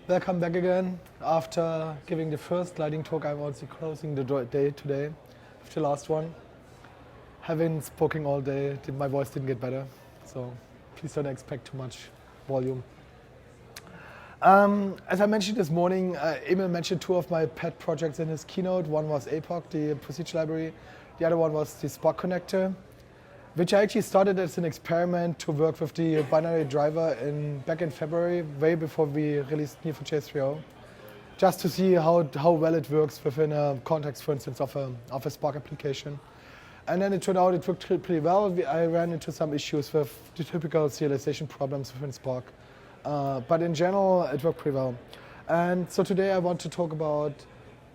Welcome back again. After giving the first lightning talk, I'm also closing the day today with the last one. Having spoken all day, my voice didn't get better, so please don't expect too much volume. As I mentioned this morning, Emil mentioned two of my pet projects in his keynote. One was APOC, the procedure library. The other one was the Spark connector, which I actually started as an experiment to work with the binary driver back in February, way before we released Neo4j 3.0, just to see how well it works within a context, for instance, of a Spark application. And then it turned out it worked pretty well. I ran into some issues with the typical serialization problems within Spark. But in general, it worked pretty well. And so today I want to talk about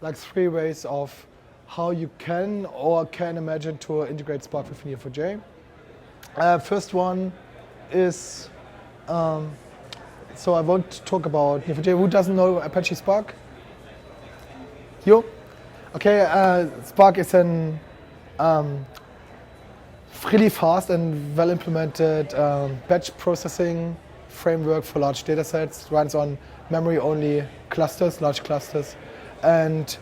like 3 ways of how you can or can imagine to integrate Spark with Neo4j. First one is, so I want to talk about Neo4j. Who doesn't know Apache Spark? You? Okay, Spark is an really fast and well implemented batch processing framework for large data sets. It runs on memory-only clusters, large clusters, and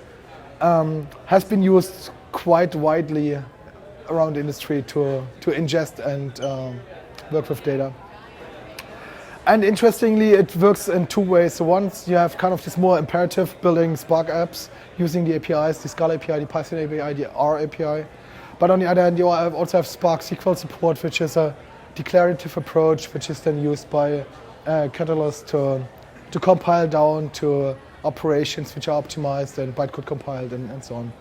has been used quite widely around the industry to ingest and work with data. And interestingly, it works in 2 ways. So once you have kind of this more imperative building Spark apps using the APIs, the Scala API, the Python API, the R API. But on the other hand, you also have Spark SQL support, which is a declarative approach, which is then used by Catalyst to compile down to operations which are optimized and bytecode compiled and so on.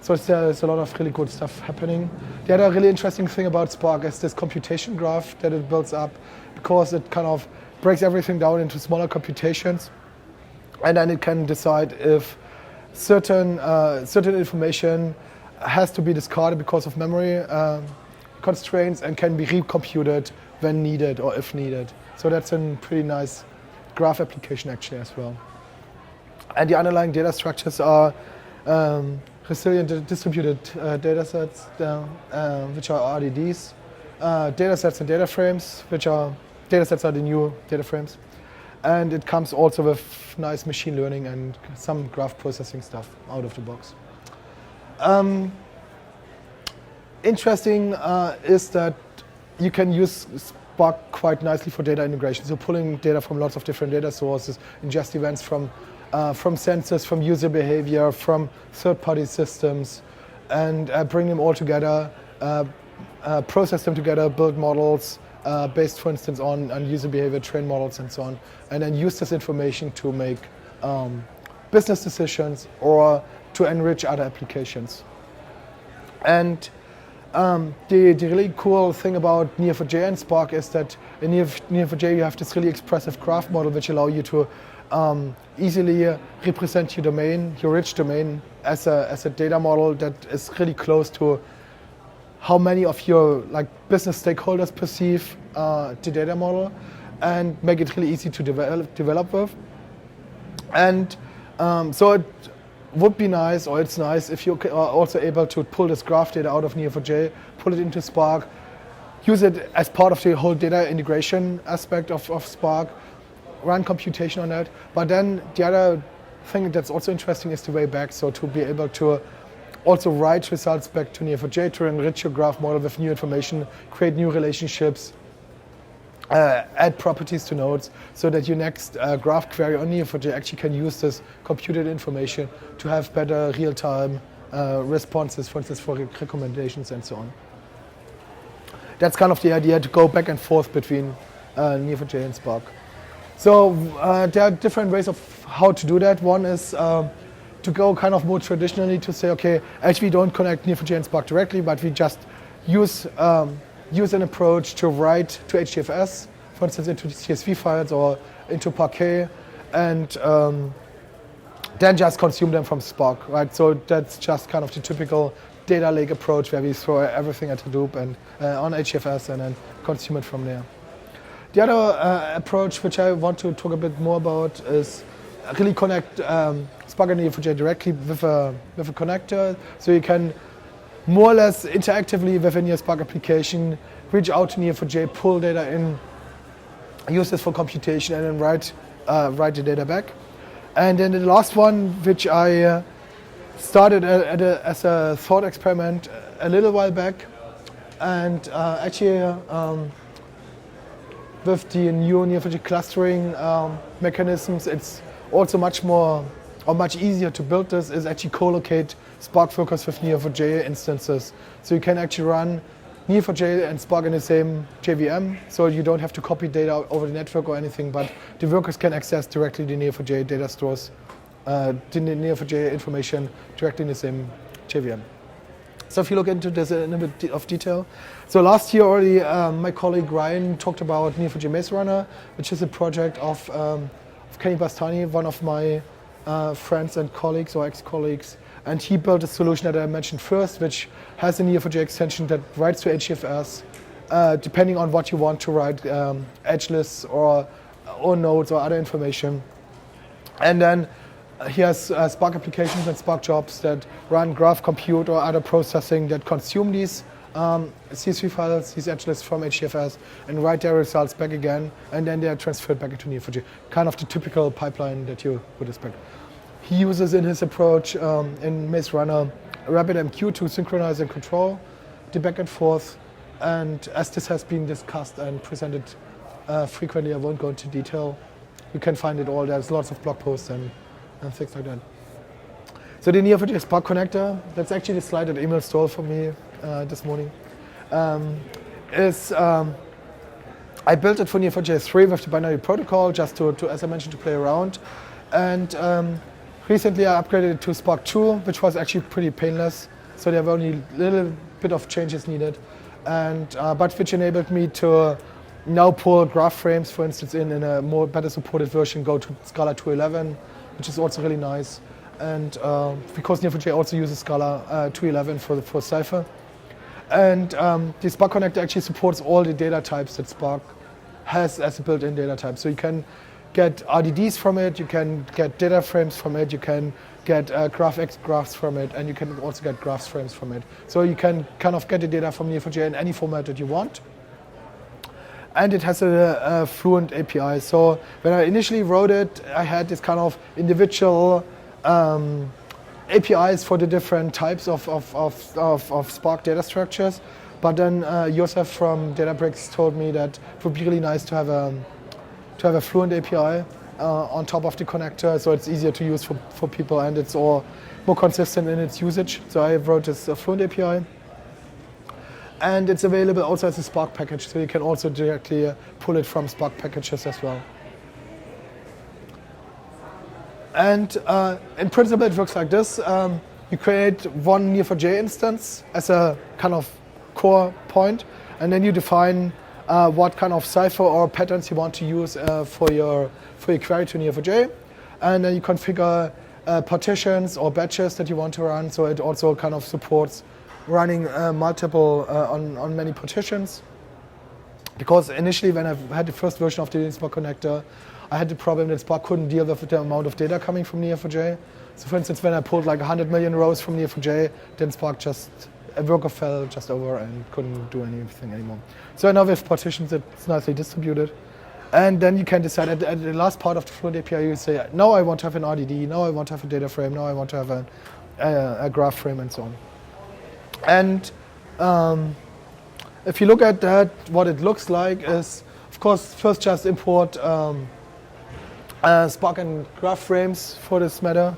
So there's a lot of really good stuff happening. The other really interesting thing about Spark is this computation graph that it builds up, because it kind of breaks everything down into smaller computations, and then it can decide if certain information has to be discarded because of memory constraints and can be recomputed when needed or if needed. So that's a pretty nice graph application actually as well. And the underlying data structures are resilient distributed data sets, which are RDDs, data sets and data frames, data sets are the new data frames. And it comes also with nice machine learning and some graph processing stuff out of the box. Interesting is that you can use Spark quite nicely for data integration. So pulling data from lots of different data sources, ingest events from sensors, from user behavior, from third-party systems, and bring them all together, process them together, build models based, for instance, on user behavior, train models, and so on, and then use this information to make business decisions or to enrich other applications. And the really cool thing about Neo4j and Spark is that in Neo4j you have this really expressive graph model which allow you to easily represent your domain, your rich domain, as a data model that is really close to how many of your business stakeholders perceive the data model, and make it really easy to develop with. And so it would be nice, or it's nice, if you are also able to pull this graph data out of Neo4j, pull it into Spark, use it as part of the whole data integration aspect of Spark, run computation on that. But then the other thing that's also interesting is the way back, so to be able to also write results back to Neo4j to enrich your graph model with new information, create new relationships, add properties to nodes, so that your next graph query on Neo4j actually can use this computed information to have better real-time responses, for instance, for recommendations and so on. That's kind of the idea, to go back and forth between Neo4j and Spark. So there are different ways of how to do that. One is to go kind of more traditionally, to say, okay, actually we don't connect Neo4j and Spark directly, but we just use an approach to write to HDFS, for instance, into CSV files or into Parquet, and then just consume them from Spark, right? So that's just kind of the typical data lake approach, where we throw everything at Hadoop and on HDFS and then consume it from there. The other approach, which I want to talk a bit more about, is really connect Spark and Neo4j directly with a connector, so you can more or less interactively within your Spark application reach out to Neo4j, pull data in, use this for computation, and then write the data back. And then the last one, which I started as a thought experiment a little while back, and actually with the new Neo4j clustering mechanisms, it's also much more or much easier to build this, is actually co-locate Spark workers with Neo4j instances. So you can actually run Neo4j and Spark in the same JVM, so you don't have to copy data over the network or anything, but the workers can access directly the Neo4j data stores, the Neo4j information directly in the same JVM. So if you look into this in a bit of detail. So last year already, my colleague Ryan talked about Neo4j Maze Runner, which is a project of Kenny Bastani, one of my friends and colleagues or ex-colleagues. And he built a solution that I mentioned first, which has a Neo4j extension that writes to HDFS, depending on what you want to write, edge lists or nodes or other information. And then he has Spark applications and Spark jobs that run graph compute or other processing that consume these CSV files, these edge lists from HDFS, and write their results back again, and then they are transferred back into Neo4j. Kind of the typical pipeline that you would expect. He uses in his approach in Maze Runner RabbitMQ to synchronize and control the back and forth. And as this has been discussed and presented frequently, I won't go into detail. You can find it all. There's lots of blog posts and things like that. So the Neo4j Spark connector, that's actually the slide that Emil stole from me this morning, I built it for Neo4j 3 with the binary protocol, just to, as I mentioned, to play around. And recently I upgraded it to Spark 2, which was actually pretty painless. So there were only a little bit of changes needed, and but which enabled me to now pull graph frames, for instance, in a more better supported version, go to Scala 2.11, which is also really nice. And because Neo4j also uses Scala 2.11 for Cypher. And the Spark connector actually supports all the data types that Spark has as a built-in data type. So you can get RDDs from it, you can get data frames from it, you can get GraphX graphs from it, and you can also get graphs frames from it. So you can kind of get the data from Neo4j in any format that you want. And it has a fluent API. So when I initially wrote it, I had this kind of individual APIs for the different types of Spark data structures. But then Josef from Databricks told me that it would be really nice to have a fluent API on top of the connector, so it's easier to use for people, and it's all more consistent in its usage. So I wrote this fluent API. And it's available also as a Spark package, so you can also directly pull it from Spark packages as well. And in principle, it works like this. You create one Neo4j instance as a kind of core point, and then you define what kind of cipher or patterns you want to use for your query to Neo4j. And then you configure partitions or batches that you want to run, so it also kind of supports running multiple on many partitions. Because initially, when I had the first version of the Spark connector, I had the problem that Spark couldn't deal with the amount of data coming from Neo4j. So for instance, when I pulled like 100 million rows from Neo4j, then Spark a worker fell just over and couldn't do anything anymore. So now with partitions, it's nicely distributed. And then you can decide at the last part of the Fluent API, you say, now I want to have an RDD, now I want to have a data frame, now I want to have a graph frame, and so on. And if you look at that, what it looks like is, of course, first just import Spark and graph frames for this matter.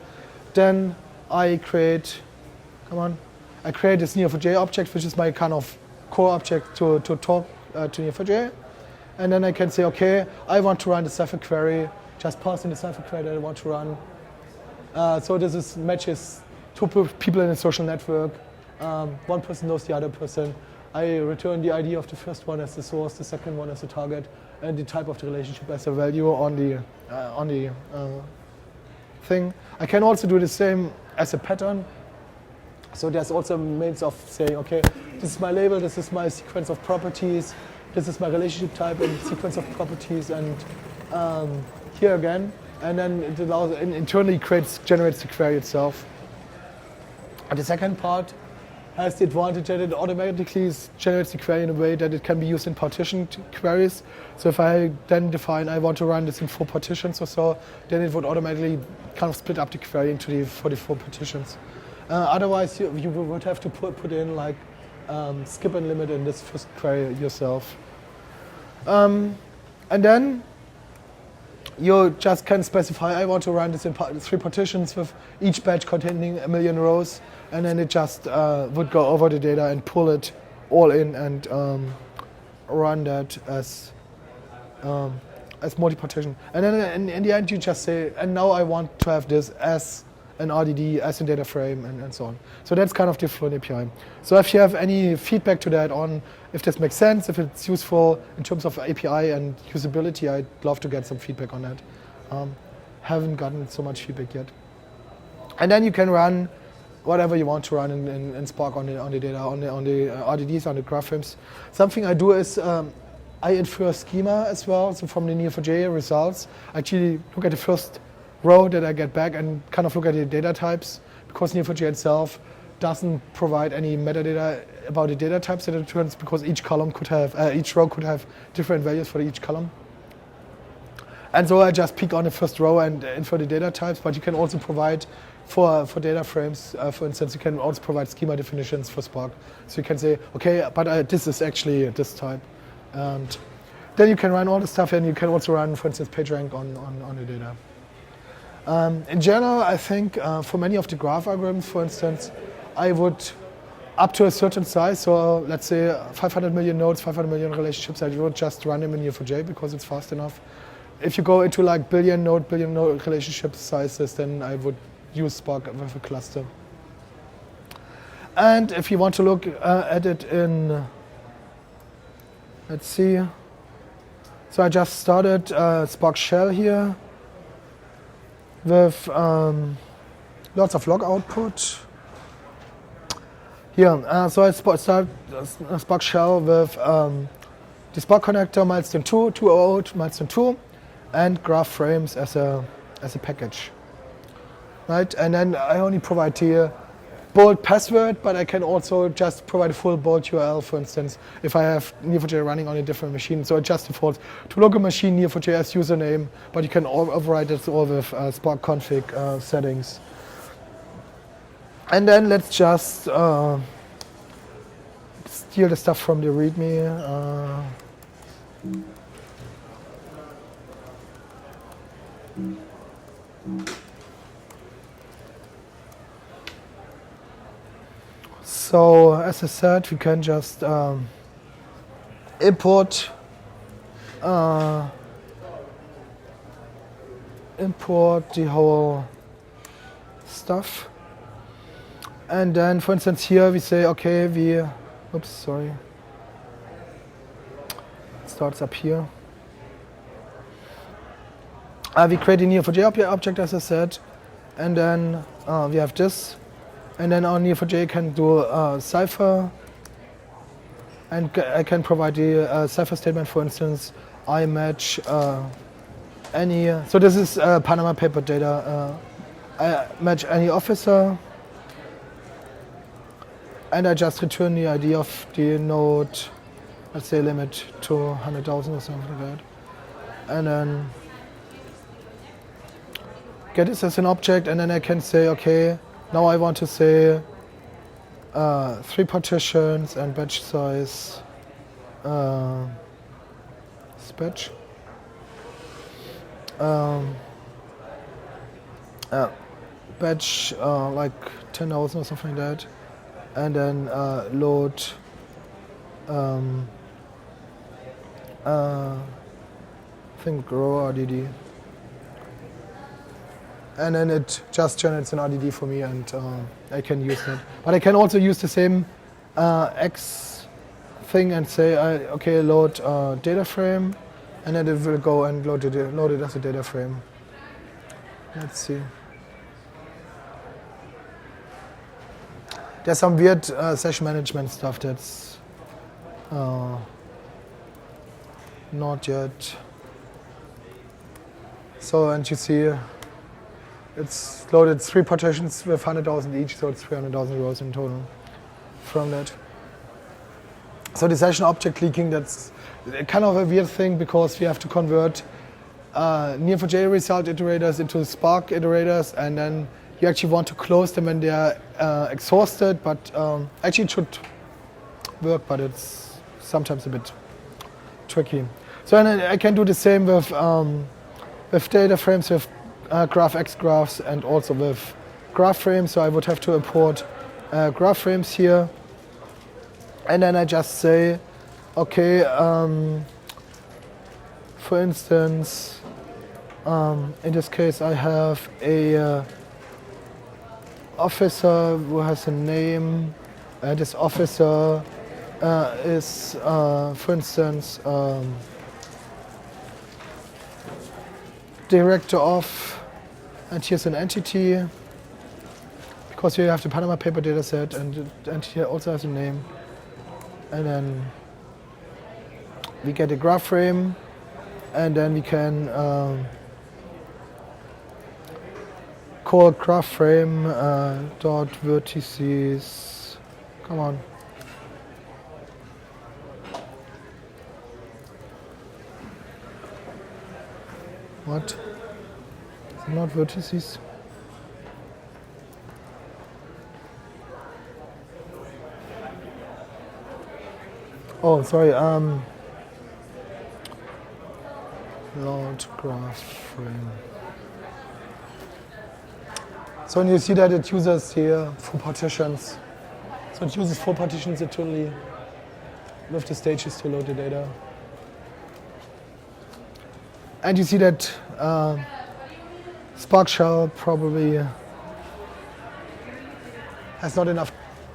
Then I create this Neo4j object, which is my kind of core object to talk to Neo4j. And then I can say, okay, I want to run the Cypher query, just pass in the Cypher query that I want to run. So this matches two people in a social network. One person knows the other person. I return the ID of the first one as the source, the second one as the target, and the type of the relationship as a value on the thing. I can also do the same as a pattern. So there's also means of saying, okay, this is my label, this is my sequence of properties, this is my relationship type and sequence of properties, and here again. And then it allows, and internally generates the query itself. And the second part has the advantage that it automatically generates the query in a way that it can be used in partitioned queries. So if I then define I want to run this in 4 partitions or so, then it would automatically kind of split up the query into the 44 partitions. Otherwise, you would have to put in like skip and limit in this first query yourself. And then you just can specify I want to run this in 3 partitions with each batch containing 1 million rows, and then it just would go over the data and pull it all in and run that as multi-partition. And then in the end you just say, and now I want to have this as an RDD, as a data frame, and so on. So that's kind of the Flink API. So if you have any feedback to that on if this makes sense, if it's useful in terms of API and usability, I'd love to get some feedback on that. Haven't gotten so much feedback yet. And then you can run whatever you want to run in Spark on the data, on the RDDs, on the graph frames. Something I do is I infer schema as well. So from the Neo4j results, I actually look at the first row that I get back and kind of look at the data types, because Neo4j itself doesn't provide any metadata about the data types that it returns, because each column could have, each row could have different values for each column. And so I just pick on the first row and infer the data types, but you can also provide for data frames, for instance, you can also provide schema definitions for Spark. So you can say, okay, but this is actually this type. And then you can run all the stuff, and you can also run, for instance, PageRank on the data. In general, I think for many of the graph algorithms, for instance, I would, up to a certain size, so let's say 500 million nodes, 500 million relationships, I would just run them in Neo4j because it's fast enough. If you go into like billion node relationship sizes, then I would use Spark with a cluster. And if you want to look at it in, let's see. So I just started Spark Shell here with lots of log output. Here, so I start Spark Shell with the Spark connector, milestone 2, 208, milestone 2, and graph frames as a package. Right, and then I only provide the bold password, but I can also just provide a full bold URL, for instance, if I have Neo4j running on a different machine. So it just defaults to local machine Neo4j as username, but you can override it all with Spark config settings. And then let's just steal the stuff from the README. So as I said, we can just import the whole stuff. And then, for instance, here we say, okay, it starts up here. We create a Neo4j object, as I said, and then we have this. And then our Neo4j can do Cypher, and I can provide the Cypher statement, for instance, I match any, so this is Panama paper data, I match any officer, and I just return the ID of the node, let's say limit to 100,000 or something like that. And then get this as an object, and then I can say, okay, now I want to say 3 partitions and batch size batch. Batch like 10,000 or something like that, and then load I think row RDD. And then it just generates an RDD for me, and I can use that. But I can also use the same X thing and say, okay, load data frame, and then it will go and load it as a data frame. Let's see. There's some weird session management stuff that's not yet. So, and you see, it's loaded 3 partitions with 100,000 each, so it's 300,000 rows in total. from that. So the session object leaking, that's kind of a weird thing because we have to convert Neo4j result iterators into Spark iterators, and then you actually want to close them when they are exhausted, but actually it should work, but it's sometimes a bit tricky. So and I can do the same with data frames, with GraphX graphs, and also with graph frames. So I would have to import graph frames here, and then I just say, okay, for instance, in this case I have a officer who has a name. This officer is, for instance, director of, and here's an entity, because here you have the Panama paper data set, and here also has a name. And then we get a graph frame, and then we can call graph frame dot vertices. Come on. What? Is it not vertices? Oh, sorry. Load graph frame. So when you see that it uses here 4 partitions. So it uses 4 partitions internally with the stages to load the data. And you see that Spark Shell probably has not enough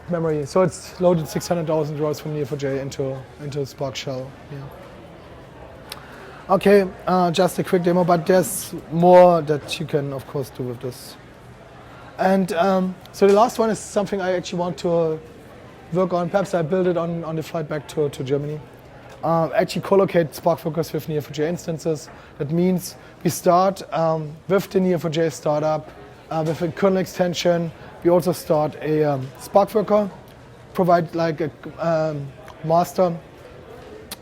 memory. So it's loaded 600,000 rows from Neo4j into Spark Shell. Yeah. Okay, just a quick demo, but there's more that you can, of course, do with this. And so the last one is something I actually want to work on. Perhaps I build it on the flight back to Germany. Actually collocate Spark workers with Neo4j instances. That means we start with the Neo4j startup, with a kernel extension. We also start a Spark worker, provide like a master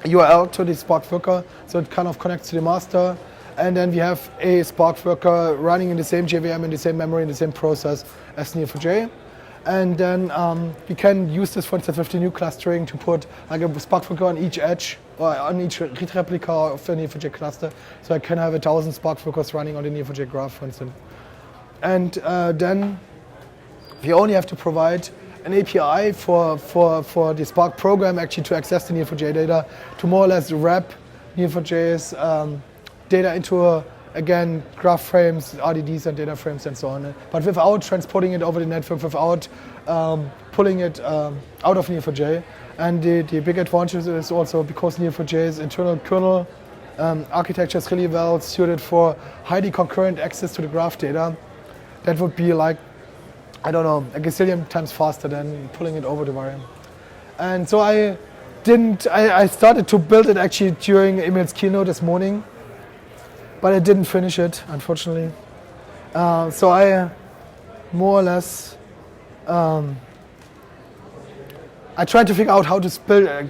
URL to the Spark worker, so it kind of connects to the master. And then we have a Spark worker running in the same JVM, in the same memory, in the same process as Neo4j. And then we can use this, for instance, with the new clustering to put like a Spark worker on each edge or on each read replica of the Neo4j cluster. So I can have 1,000 Spark workers running on the Neo4j graph, for instance. And then we only have to provide an API for the Spark program actually to access the Neo4j data, to more or less wrap Neo4j's data into again, graph frames, RDDs and data frames and so on, but without transporting it over the network, without pulling it out of Neo4j. And the big advantage is also because Neo4j's internal kernel architecture is really well suited for highly concurrent access to the graph data. That would be like, I don't know, a gazillion times faster than pulling it over the wire. And so I started to build it actually during Emil's keynote this morning, but I didn't finish it, unfortunately. So I more or less, I tried to figure out how to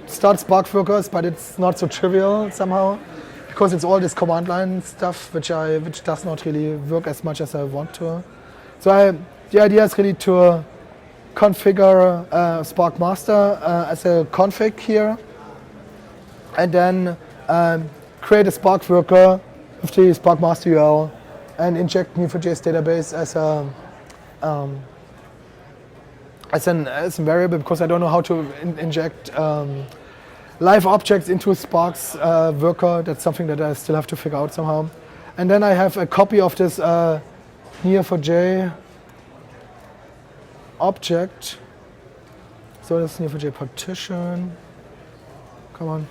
start Spark workers, but it's not so trivial somehow, because it's all this command line stuff which does not really work as much as I want to. So the idea is really to configure Spark master as a config here, and then create a Spark worker with the Spark master URL and inject Neo4j's database as a variable, because I don't know how to inject live objects into Spark's worker. That's something that I still have to figure out somehow. And then I have a copy of this Neo4j object. So this Neo4j partition. Come on.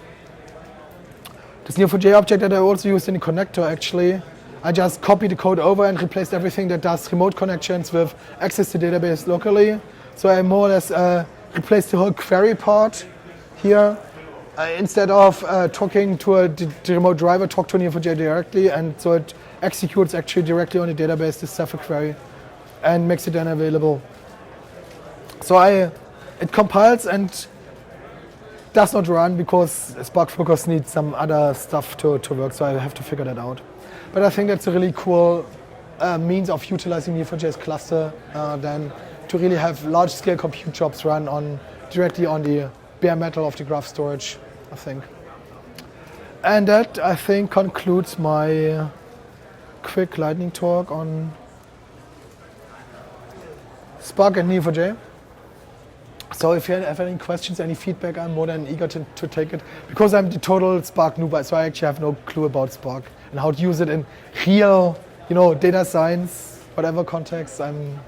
This Neo4j object that I also used in the connector, actually, I just copied the code over and replaced everything that does remote connections with access to database locally. So I more or less replaced the whole query part here. Instead of talking to the remote driver, talk to Neo4j directly, and so it executes actually directly on the database this Cepher query and makes it then available. So I it compiles and does not run because Spark Focus needs some other stuff to work, so I have to figure that out. But I think that's a really cool means of utilizing Neo4j's cluster then to really have large-scale compute jobs run directly on the bare metal of the graph storage, I think. And that, I think, concludes my quick lightning talk on Spark and Neo4j. So if you have any questions, any feedback, I'm more than eager to take it. Because I'm the total Spark noob, so I actually have no clue about Spark and how to use it in real, data science, whatever context. I'm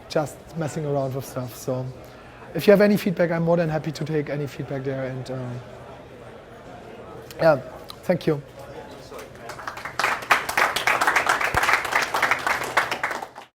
just messing around with stuff. So if you have any feedback, I'm more than happy to take any feedback there. And yeah, thank you.